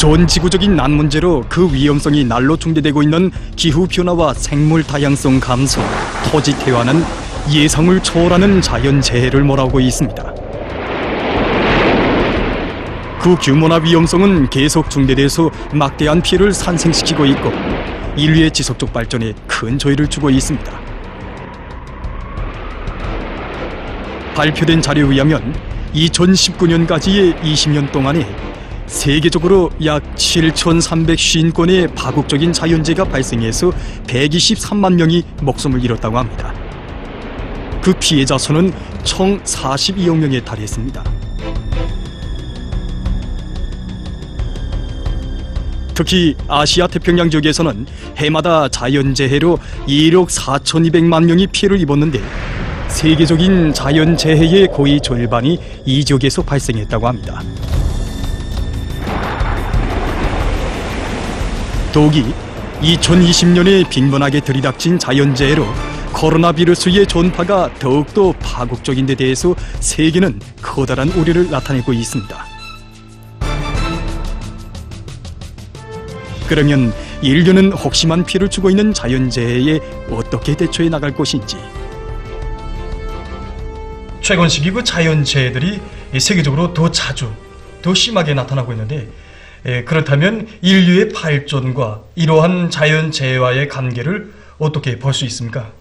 전 지구적인 난 문제로 그 위험성이 날로 중대되고 있는 기후변화와 생물 다양성 감소, 토지 퇴화는 예상을 초월하는 자연재해를 몰아오고 있습니다. 그 규모나 위험성은 계속 중대돼서 막대한 피해를 산생시키고 있고 인류의 지속적 발전에 큰 조의를 주고 있습니다. 발표된 자료에 의하면 2019년까지의 20년 동안에 세계적으로 약 7,350건의 파국적인 자연재해가 발생해서 123만 명이 목숨을 잃었다고 합니다. 그 피해자 수는 총 42억 명에 달했습니다. 특히 아시아 태평양 지역에서는 해마다 자연재해로 1억 4,200만 명이 피해를 입었는데 세계적인 자연재해의 거의 절반이 이 지역에서 발생했다고 합니다. 더욱이 2020년에 빈번하게 들이닥친 자연재해로 코로나 바이러스의 전파가 더욱더 파국적인 데 대해서 세계는 커다란 우려를 나타내고 있습니다. 그러면 인류는 혹심한 피해를 주고 있는 자연재해에 어떻게 대처해 나갈 것인지. 최근 시기 그 자연재해들이 세계적으로 더 자주, 더 심하게 나타나고 있는데 그렇다면 인류의 발전과 이러한 자연재해와의 관계를 어떻게 볼 수 있습니까?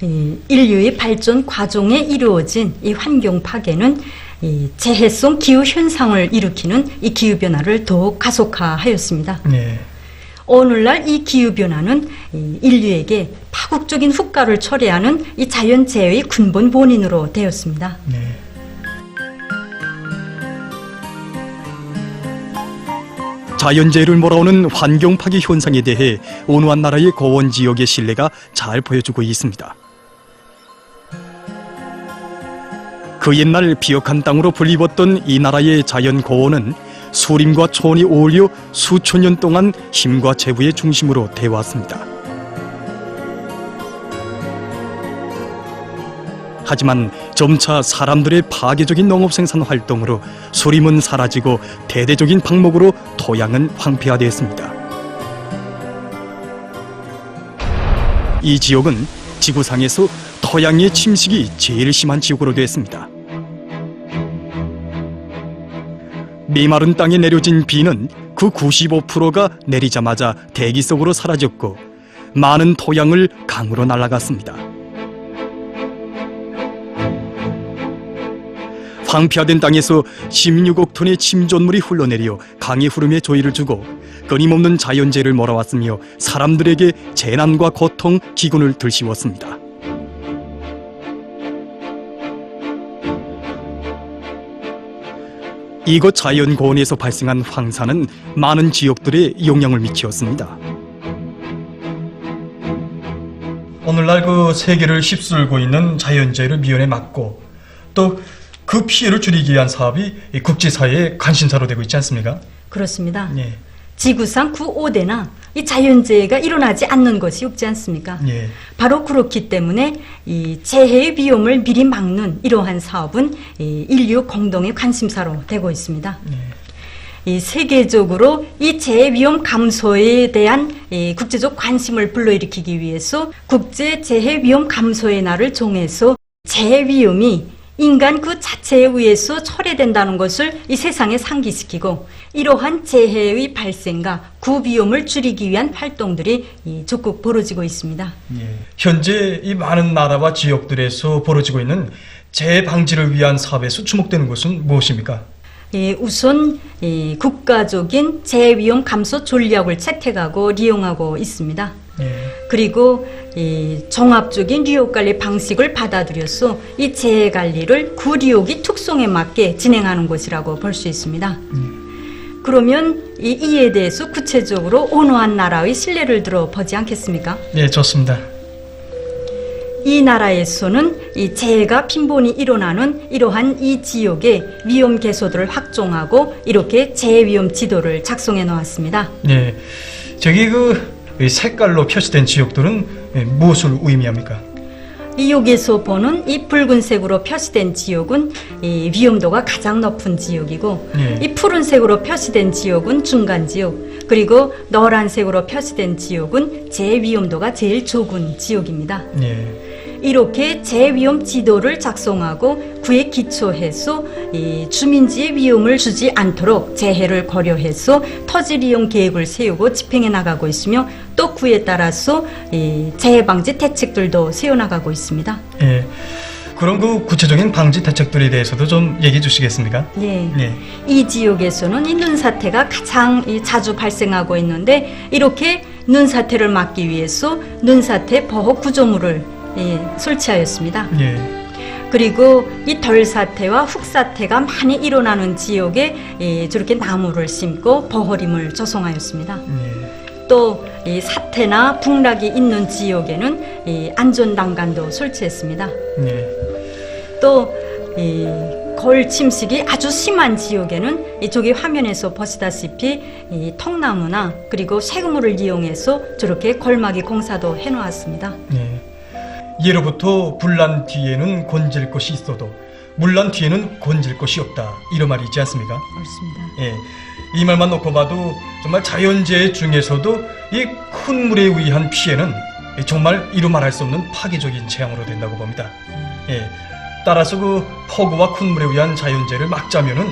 인류의 발전 과정에 이루어진 이 환경 파괴는 이 재해성 기후 현상을 일으키는 이 기후 변화를 더욱 가속화하였습니다. 네. 오늘날 이 기후 변화는 인류에게 파국적인 후과를 초래하는 이 자연재해의 근본 원인으로 되었습니다. 네. 자연재해를 몰아오는 환경 파괴 현상에 대해 온화한 나라의 고원 지역의 신뢰가 잘 보여주고 있습니다. 그 옛날 비옥한 땅으로 불리웠던 이 나라의 자연 고원은 수림과 초원이 어울려 수천 년 동안 힘과 재부의 중심으로 되어왔습니다. 하지만 점차 사람들의 파괴적인 농업 생산 활동으로 수림은 사라지고 대대적인 방목으로 토양은 황폐화되었습니다. 이 지역은 지구상에서 토양의 침식이 제일 심한 지역으로 되었습니다. 메마른 땅에 내려진 비는 그 95%가 내리자마자 대기 속으로 사라졌고 많은 토양을 강으로 날아갔습니다. 황폐화된 땅에서 16억 톤의 침전물이 흘러내려 강의 흐름에 조의를 주고 끊임없는 자연재해를 몰아왔으며 사람들에게 재난과 고통, 기근을 들씌웠습니다. 이곳 자연고원에서 발생한 황사는 많은 지역들에 영향을 미치었습니다. 오늘날 그 세계를 휩쓸고 있는 자연재해를 미연에 막고 또 그 피해를 줄이기 위한 사업이 국제사회의 관심사로 되고 있지 않습니까? 그렇습니다. 예. 지구상 그 5대나 이 자연재해가 일어나지 않는 것이 없지 않습니까? 예. 바로 그렇기 때문에 이 재해의 위험을 미리 막는 이러한 사업은 이 인류 공동의 관심사로 되고 있습니다. 예. 이 세계적으로 이 재해 위험 감소에 대한 이 국제적 관심을 불러일으키기 위해서 국제 재해 위험 감소의 날을 정해서 재해 위험이 인간 그 자체에 의해서 초래된다는 것을 이 세상에 상기시키고 이러한 재해의 발생과 그 위험을 줄이기 위한 활동들이 적극 벌어지고 있습니다. 예. 현재 이 많은 나라와 지역들에서 벌어지고 있는 재해 방지를 위한 사업에서 주목되는 것은 무엇입니까? 우선 국가적인 재해 위험 감소 전략을 채택하고 이용하고 있습니다. 예. 그리고 종합적인 리옥관리 방식을 받아들여서 이 재해관리를 그 리옥의 특성에 맞게 진행하는 것이라고 볼 수 있습니다. 그러면 이에 대해서 구체적으로 온화한 나라의 신뢰를 들어보지 않겠습니까? 네, 좋습니다. 이 나라에서는 이 재해가 빈번히 일어나는 이러한 이 지역의 위험 개소들을 확정하고 이렇게 재해 위험 지도를 작성해 놓았습니다. 네, 저기 그 색깔로 표시된 지역들은 무엇을 의미합니까? 이 여기서 보는 이 붉은색으로 표시된 지역은 이 위험도가 가장 높은 지역이고 예. 이 푸른색으로 표시된 지역은 중간 지역 그리고 노란색으로 표시된 지역은 재위험도가 제일 적은 지역입니다. 예. 이렇게 재위험 지도를 작성하고 그에 기초해서 이 주민지에 위험을 주지 않도록 재해를 고려해서 토지 이용 계획을 세우고 집행해 나가고 있으며 또 그에 따라서 이 재해 방지 대책들도 세워나가고 있습니다. 예. 그럼 그 구체적인 방지 대책들에 대해서도 좀 얘기해 주시겠습니까? 네. 예. 이 지역에서는 이 눈사태가 가장 자주 발생하고 있는데 이렇게 눈사태를 막기 위해서 눈사태 보호 구조물을 설치하였습니다. 예. 그리고 이 덜사태와 훅사태가 많이 일어나는 지역에 저렇게 나무를 심고 보호림을 조성하였습니다. 예. 또 이 사태나 북락이 있는 지역에는 이 안전단간도 설치했습니다. 예. 또 이 골 침식이 아주 심한 지역에는 이쪽이 화면에서 보시다시피 이 통나무나 그리고 쇠그물을 이용해서 저렇게 골막이 공사도 해놓았습니다. 예. 예로부터 불난 뒤에는 곤질 것이 있어도 물난 뒤에는 곤질 것이 없다, 이런 말이 있지 않습니까? 그렇습니다. 예. 이 말만 놓고 봐도 정말 자연재해 중에서도 이 큰 물에 의한 피해는 정말 이루 말할 수 없는 파괴적인 재앙으로 된다고 봅니다. 예. 따라서 그 폭우와 큰 물에 의한 자연재해를 막자면은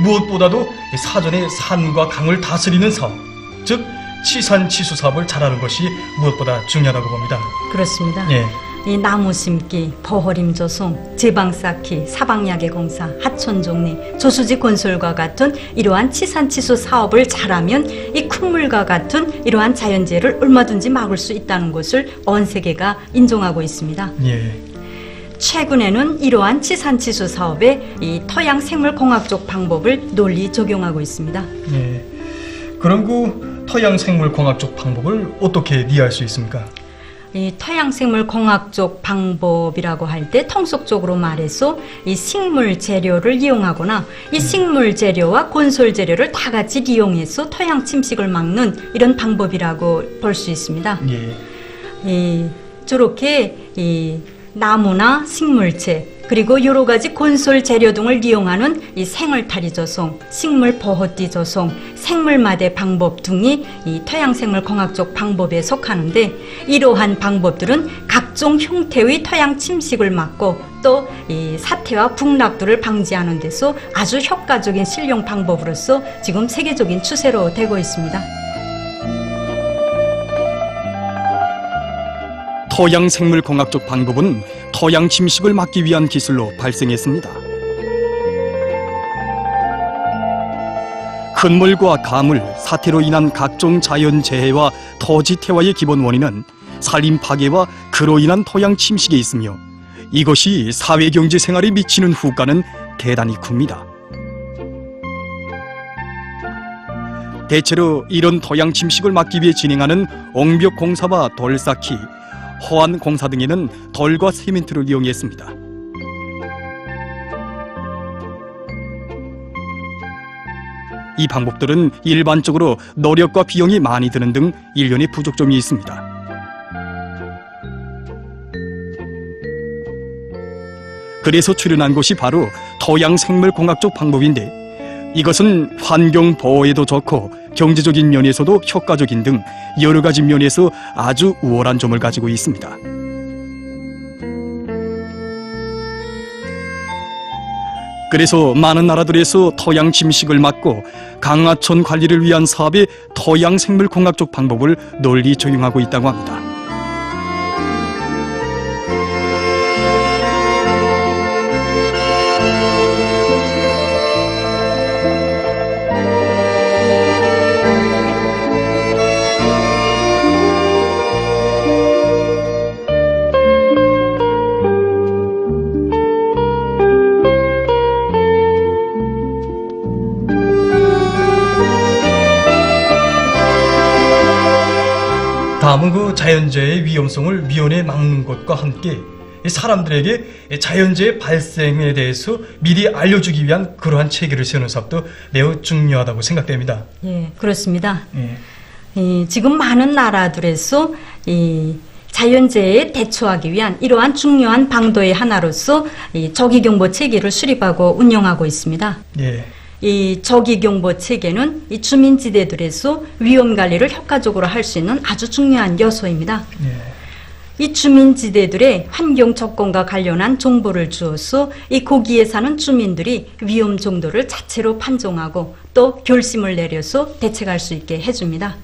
무엇보다도 사전에 산과 강을 다스리는 사업, 즉 치산치수 사업을 잘하는 것이 무엇보다 중요하다고 봅니다. 그렇습니다. 예. 이 나무 심기, 보호림 조성, 제방 쌓기, 사방야계 공사, 하천 정리, 조수지 건설과 같은 이러한 치산치수 사업을 잘하면 이 큰 물과 같은 이러한 자연재해를 얼마든지 막을 수 있다는 것을 온 세계가 인정하고 있습니다. 예. 최근에는 이러한 치산치수 사업에 이 토양 생물공학적 방법을 널리 적용하고 있습니다. 예. 그럼 그 토양 생물 공학적 방법을 어떻게 이해할 수 있습니까? 이 토양생물공학적 방법이라고 할 때 통속적으로 말해서 이 식물 재료를 이용하거나 이 식물 재료와 건설 재료를 다 같이 이용해서 토양 침식을 막는 이런 방법이라고 볼 수 있습니다. 예. 저렇게 이 나무나 식물체 그리고 여러 가지 건설 재료 등을 이용하는 이 생얼타리 조성, 식물 보호띠 조성, 생물마대 방법 등이 이 토양생물공학적 방법에 속하는데 이러한 방법들은 각종 형태의 토양 침식을 막고 또 이 사태와 북락들을 방지하는 데서 아주 효과적인 실용 방법으로서 지금 세계적인 추세로 되고 있습니다. 토양 생물공학적 방법은 토양 침식을 막기 위한 기술로 발생했습니다. 큰 물과 가물, 사태로 인한 각종 자연재해와 토지태화의 기본 원인은 산림 파괴와 그로 인한 토양 침식에 있으며 이것이 사회경제 생활에 미치는 후과는 대단히 큽니다. 대체로 이런 토양 침식을 막기 위해 진행하는 옹벽 공사와 돌 쌓기, 호안 공사 등에는 돌과 시멘트를 이용했습니다. 이 방법들은 일반적으로 노력과 비용이 많이 드는 등 일련의 부족점이 있습니다. 그래서 출현한 것이 바로 토양생물공학적 방법인데 이것은 환경 보호에도 좋고 경제적인 면에서도 효과적인 등 여러 가지 면에서 아주 우월한 점을 가지고 있습니다. 그래서 많은 나라들에서 토양 침식을 막고 강하천 관리를 위한 사업에 토양 생물공학적 방법을 널리 적용하고 있다고 합니다. 다음은 그 자연재해의 위험성을 미연에 막는 것과 함께 사람들에게 자연재해 발생에 대해서 미리 알려주기 위한 그러한 체계를 세우는 사업도 매우 중요하다고 생각됩니다. 예, 그렇습니다. 예. 지금 많은 나라들에서 이 자연재해에 대처하기 위한 이러한 중요한 방도의 하나로서 이 저기경보 체계를 수립하고 운영하고 있습니다. 예. 이 저기경보 체계는 이 주민지대들에서 위험 관리를 효과적으로 할 수 있는 아주 중요한 요소입니다. 예. 이 주민지대들의 환경 조건과 관련한 정보를 주어서 이 거기에 사는 주민들이 위험 정도를 자체로 판정하고 또 결심을 내려서 대책할 수 있게 해줍니다.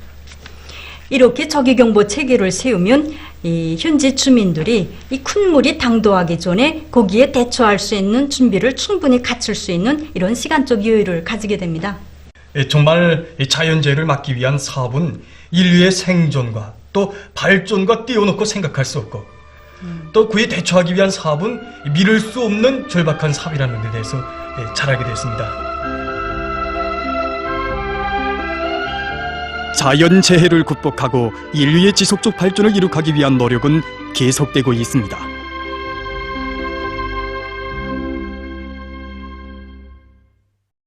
이렇게 저기경보 체계를 세우면 이 현지 주민들이 이 큰 물이 당도하기 전에 거기에 대처할 수 있는 준비를 충분히 갖출 수 있는 이런 시간적 여유를 가지게 됩니다. 예, 정말 이 자연재해를 막기 위한 사업은 인류의 생존과 또 발전과 띄워놓고 생각할 수 없고 또 그에 대처하기 위한 사업은 미룰 수 없는 절박한 사업이라는 데 대해서 잘 알게 됐습니다. 자연재해를 극복하고 인류의 지속적 발전을 이룩하기 위한 노력은 계속되고 있습니다.